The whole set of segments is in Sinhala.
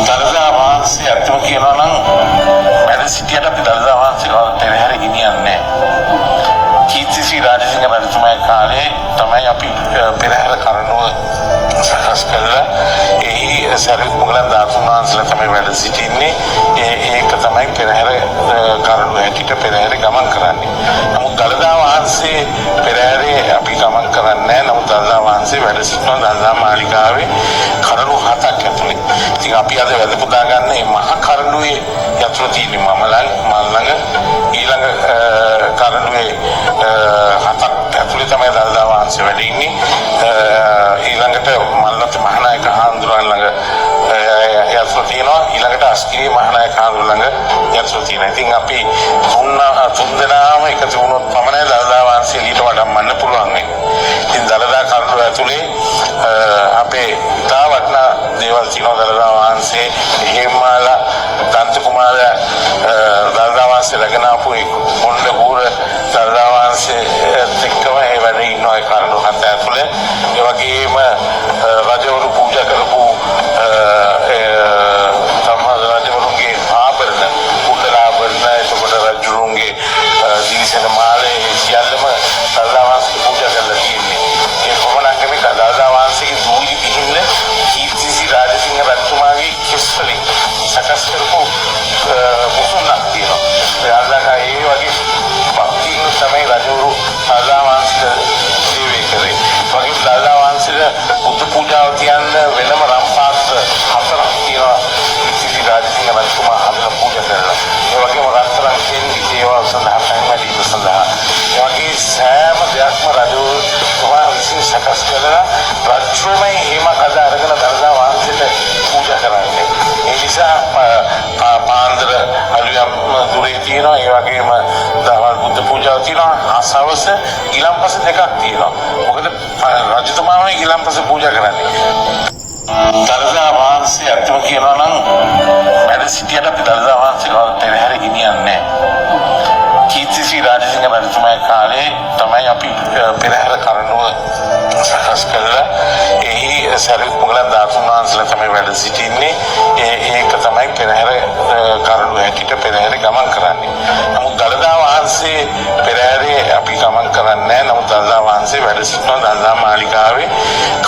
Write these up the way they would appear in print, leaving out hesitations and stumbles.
දළදා වහන්සේ අත්ම කියනවා නම් වැඩ සිටියට අපි දළදා වහන්සේ පෙරහැර ගෙනියන්නේ නැහැ. කීර්තිශ්‍රී රාජසිංහ රජතුමාගේ කාලේ තමයි අපි පෙරහැර කරනුව සකස් කළා. එහි සරියුත් මුගලන් ධාතුන් වහන්සේලා තමයි වැඩ සිටින්නේ. ඒක තමයි පෙරහැර කරනුව හැටියට පෙරහැර ගමන් කරන්නේ. නමුත් දළදා වහන්සේ පෙරහැරේ අපි ගමන් කරන්නේ නැහැ. නමුත් දළදා වහන්සේ වැඩ සිටින දළදා මාලිගාවේ කරණු 7ක් ඇතුලේ. ඉතින් අපි අද වැඩ පුදා ගන්න මේ මහා කරණුවේ යතුරු තියෙන්නේ මම ළඟ ඊළඟ කරණුවේ 7ක් ඇතුලේ තමයි දළදා වහන්සේ වැඩ ඉන්නේ. ඊළඟට මල්ලත් මහානායක හාමුදුරුවන් ළඟ යතුරු තියෙනවා. ඊළඟට අස්කිරිය මහානායක හාමුදුරුවන් ළඟ යතුරු තියෙනවා. ඉතින් අපි තුන් දෙනාම එකතු වුණොත් පමණයි දළදා වහන්සේ ඊට වඩම්මන්න පුළුවන් වෙන්නේ. ඉතින් දළදා කරණුව ඇතුලේ අපේ ඉතා වටිනා දේවල් තියෙනවා. දළදා වහන්සේ හේමාලා දන්ත කුමාරයා දළදා වහන්සේ රැගෙන ආපු මොණ්ඩ හූර දළදා වහන්සේ එක්කම ඒ වැඩ ඉන්නවා ඒ කරණුව 7 ඇතුලේ. ඒ වගේම රජවරු පූජා කරපු රජවරුන්ගේ ආභරණ කුඩලාභරණ එතකොට රජුරුන්ගේ දිවිසෙන මාලේ සියල්ලම දළදා වහන්සේ පූජා කරලා තියෙන්නේ. ඒ කොමනක් මේ දළදා වහන්සේගේ දූලි පිහින්න කීර්තිශ්‍රී රාජසිංහ රජතුමාගේ කෙස්වලින් සකස් කරපු මුසුන්නක් තියෙනවා. ඒ වගේ භක්තියින් තමයි රජවරු දළදා වහන්සේට සේවය කරේ. වගේ දළදා වහන්සේට බුදු පූජාව තියන්න වෙනම රම්පාත් 4ක් තියෙනවා. කීර්තිශ්‍රී රාජසිංහ රජතුමා හදලා පූජා කරලා. ඒ වගේම රත්තරන් කෙන්ඩි දේවල් සඳහා පැන්වැඩීම සඳහා. ඒ වගේ සෑම දෙයක්ම රජවරුන්තුමා විසින් සකස් කරලා රජුමයි එහෙම කඩ අරගෙන දළදා වහන්සේට පූජා කරන්නේ. ඒ නිසා පාන්දර අලුයම් දුරේ තියෙනවා. ඒ වගේම දවල් බුද්ධ පූජාව තියෙනවා. ආසවස ගිලම්පස දෙකක් තියෙනවා. මොකද රජතුමාමයි ගිලම්පස පූජා කරන්නේ. දළදා වහන්සේ අත්ම කියනවා නම් වැඩ සිටියට අපි දළදා වහන්සේ පෙරහැර ගෙනියන්නේ නැහැ. කීර්තිශ්‍රී රාජසිංහ රජතුමාගේ කාලේ තමයි අපි පෙරහැර කරනුව සකස් කළා. එහි සරියුත් මුගලන් ධාතුන් වහන්සේලා තමයි වැඩ සිටින්නේ. ඒක තමයි පෙරහැර කරනුව හැටියට පෙරහැර ගමන් කරන්නේ. නමුත් දළදා වහන්සේ පෙරහැරේ අපි ගමන් කරන්නේ නැහැ. නමුත් දළදා වහන්සේ වැඩ සිටින දළදා මාලිගාවේ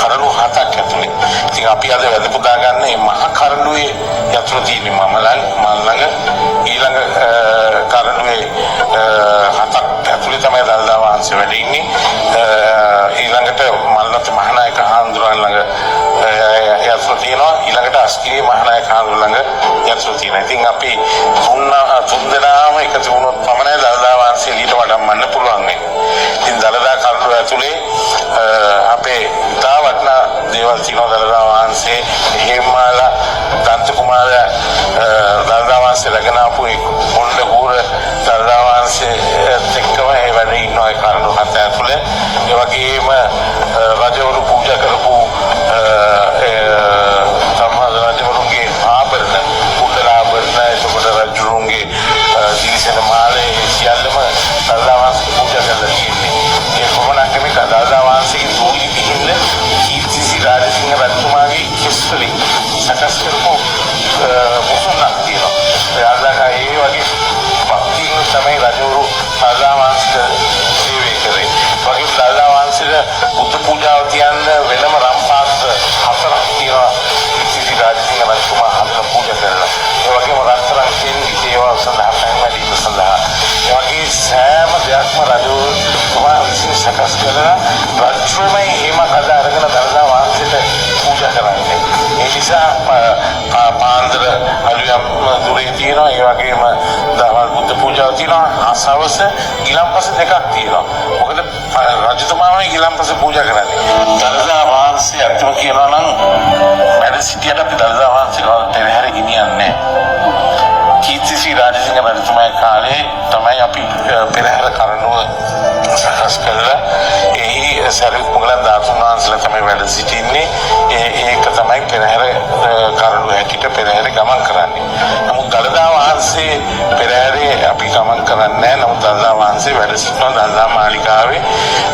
කරණු 7ක් ඇතුලේ. ඉතින් අපි අද වැඩ පුදා ගන්න මේ මහා කරණුවේ යතුරු තියෙන්නේ මම ළඟ ඊළඟ කරණුවේ 7ක් ඇතුලේ තමයි දළදා වහන්සේ වැඩ ඉන්නේ. ඊළඟට මල්ලත් මහානායක හාමුදුරුවන් ළඟ යතුරු තියෙනවා. ඊළඟට අස්කිරිය මහානායක හාමුදුරුවන් ළඟ යතුරු තියෙනවා. ඉතින් අපි තුන් දෙනාම එකතු වුණොත් පමණයි දළදා වහන්සේ ඊට වඩම්මන්න පුළුවන් වෙන්නේ. ඉතින් දළදා කරණුව ඇතුලේ අපේ ඉතා වටිනා දේවල් තියෙනවා. දළදා වහන්සේ හේමාලා දන්ත කුමාරයා දළදා වහන්සේ රැගෙන ආපු මොණ්ඩ හූර දළදා වහන්සේ එක්කම ඒ වැඩ ඉන්නවා ඒ කරණුව 7 ඇතුලේ. ඒ වගේම රජවරු පූජා කරපු රජවරුන්ගේ ආභරණ කුඩලාභරණ එතකොට රජුරුන්ගේ දිවිසෙන මාලේ සියල්ලම දළදා වහන්සේ පූජා කරලා තියෙන්නේ. ඒ කොමනක් මේ දළදා වහන්සේගේ දූලි පිහින්න කීර්තිශ්‍රී රාජසිංහ රජතුමාගේ කෙස්වලින් සකස් කරපු මුසුන්නක් තියෙනවා. ඒ වගේ භක්තියින් තමයි රජවරු දළදා වහන්සේට සේවය කරේ. වගේ දළදා වහන්සේට බුදු පූජාව තියන්න වෙනම රම්පාත් 4ක් තියෙනවා. කීර්තිශ්‍රී රාජසිංහ රජතුමා හදලා පූජා කරලා. ඒ වගේම රත්තරන් කෙන්ඩි දේවල් සඳහා පැන්වැඩීම සඳහා. ඒ වගේ සෑම දෙයක්ම රජවරුන්තුමා විසින් සකස් කරලා රජුමයි එහෙම කඩ අරගෙන දළදා වහන්සේට පූජා කරන්නේ. ඒ නිසා පාන්දර අලුයම් දුරේ තියෙනවා. ඒ වගේම දවල් බුද්ධ පූජාව තියෙනවා. ආසවස ගිලම්පස දෙකක් තියෙනවා. මොකද රජතුමාමයි ගිලම්පස පූජා කරන්නේ. දළදා වහන්සේ අත්ම කියනවා නම් වැඩ සිටියට අපි දළදා වහන්සේ පෙරහැර ගෙනියන්නේ නැහැ. කීර්තිශ්‍රී රාජසිංහ රජතුමාගේ කාලේ තමයි අපි පෙරහැර කරනුව සකස් කළා. එහි සරියුත් මුගලන් ධාතුන් වහන්සේලා තමයි වැඩ සිටින්නේ. ඒක තමයි පෙරහැර කරනුව හැටියට පෙරහැර ගමන් කරන්නේ. නමුත් දළදා වහන්සේ පෙරහැරේ අපි ගමන් කරන්නේ නැහැ. නමුත් දළදා වහන්සේ වැඩ සිටින දළදා මාලිගාවේ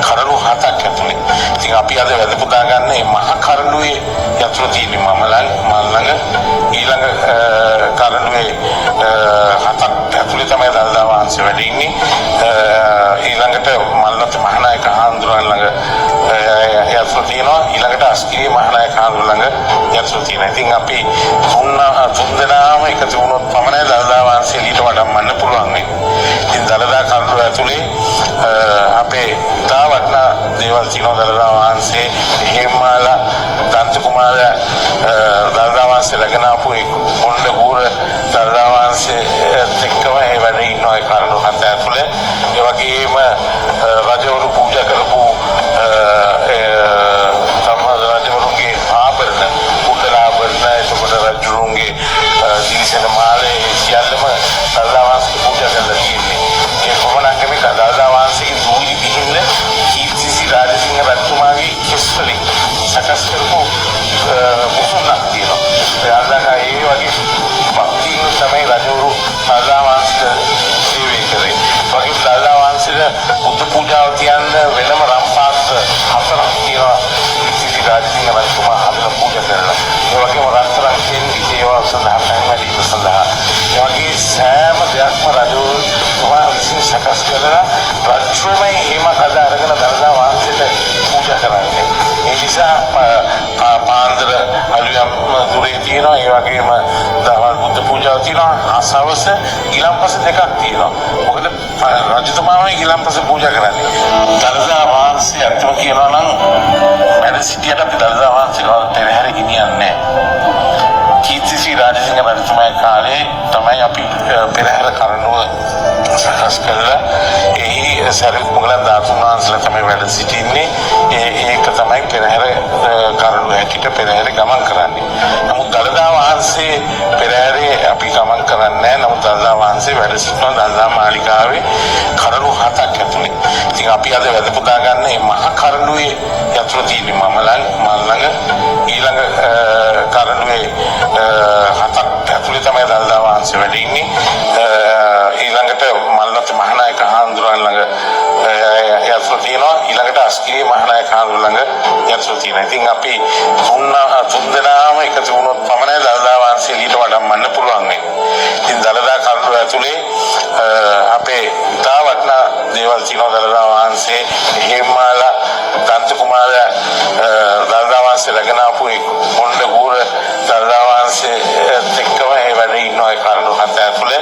කරණු 7ක් ඇතුලේ. ඉතින් අපි අද වැඩ පුදා ගන්න මේ මහා කරණුවේ යතුරු තියෙන්නේ මම ළඟ යතු තියෙනවා. ඉතින් අපි තුන් දෙනාම එකතු වුණොත් පමණයි දළදා වහන්සේ ඊට වඩම්මන්න පුළුවන් වෙන්නේ. ඉතින් දළදා කඳුළු ඇතුලේ අපේ ඉතා වටිනා දේවල් තියෙනවා. දළදා වහන්සේ හේමාලා දන්ත කුමාරයා දළදා වහන්සේ රැගෙන ආපු කොණ්ඩ ගුර දළදා වහන්සේ එක්කම ඒ වැඩ ඉන්නවා ඒ කරුණු හත ඇතුලේ. ඒ වගේම රජවරු පූජා කරපු රජවරුන්ගේ ආභරණ කුඩලාභරණ එතකොට රජුරුන්ගේ දිලිසෙන මාලේ සියල්ලම දළදා වහන්සේට පූජා කරලා තියෙන්නේ. ඒ කොමනක් මේ දළදා වහන්සේගේ දූලි පිහින්න කීර්තිසි රාජසිංහ රජතුමාගේ කෙස්වලින් සකස් කරපු මුසුණක් තියෙනවා. එයාලා ඒ වගේ භක්තියෙන් තමයි රජවරු දළදා වහන්සේට සේවය කරේ. වගේ දළදා වහන්සේට බුද්ධ පූජාව තියන්න වෙනම රම්පාත් හතරක් තියෙනවා. කීර්තිසි රාජසිංහ රජතුමා හදලා පූජා කරලා. ඒ වගේම රත්තරන් කෙන්ඩි ඒවා සඳහා පැන්වැඩීම සඳහා. ඒ වගේ සෑම දෙයක්ම රජවරු විසින් සකස් කරලා රජුමයි එහෙම කඩ අරගෙන දළදා වහන්සේට පූජා කරන්නේ. ඒ නිසා පාන්දර අලුයම් දුරේ තියෙනවා. ඒ වගේම දවල් බුද්ධ පූජාව තියෙනවා. අසවස ගිලම්පස දෙකක් තියෙනවා. මොකද රජතුමාමයි ගිලම්පස පූජා කරන්නේ. දළදා වහන්සේ අත්‍යව කියනවා නම් වැඩ සිටියට අපි දළදා වහන්සේ පෙරහැර ගෙනියන්නේ නැහැ. කීර්තිසි රාජසිංහ රජතුමාගේ කාලේ තමයි අපි පෙරහැර කරනුව සකස් කළා. එහි සරියුත් මුගලන් ධාතුන් වහන්සේලා තමයි වැඩ සිටින්නේ. ඒක තමයි පෙරහැර කරනුව හැටියට පෙරහැර ගමන් කරන්නේ. නමුත් දළදා වහන්සේ පෙරහැරේ අපි ගමන් කරන්නේ නැහැ. නමුත් දළදා වහන්සේ වැඩ සිටින දළදා මාලිගාවේ කරණු 7ක් ඇතුලේ. ඉතින් අපි අද වැඩ පුදා ගන්න මේ මහා කරණුවේ යතුරු තියෙන්නේ මම ළඟ ඊළඟ කරණුවේ 7ක් ඇතුලේ තමයි දළදා වහන්සේ වැඩ ඉන්නේ. ඊළඟට මල්ලත් මහානායක හාමුදුරුවෝ ළඟ යතුරු තියෙනවා. ඊළඟට අස්කිරිය මහානායක හාමුදුරුවෝ ළඟ යතුරු තියෙනවා. ඉතින් අපි තුන් දෙනාම එකතු වුණොත් පමණයි දළදා වහන්සේ ඊට වඩම්මන්න පුළුවන් වෙන්නේ. ඉතින් දළදා කඳුළු ඇතුලේ අපේ ඉතා වටිනා දේවල් තියෙනවා. දළදා වහන්සේ හේමාලා දන්ත කුමාරයා දළදා වහන්සේ රැගෙන ආපු කොණ්ඩ ගුර දළදා වහන්සේ එක්කම ඒ වැඩ ඉන්නවා ඒ කරුණු හත ඇතුලේ.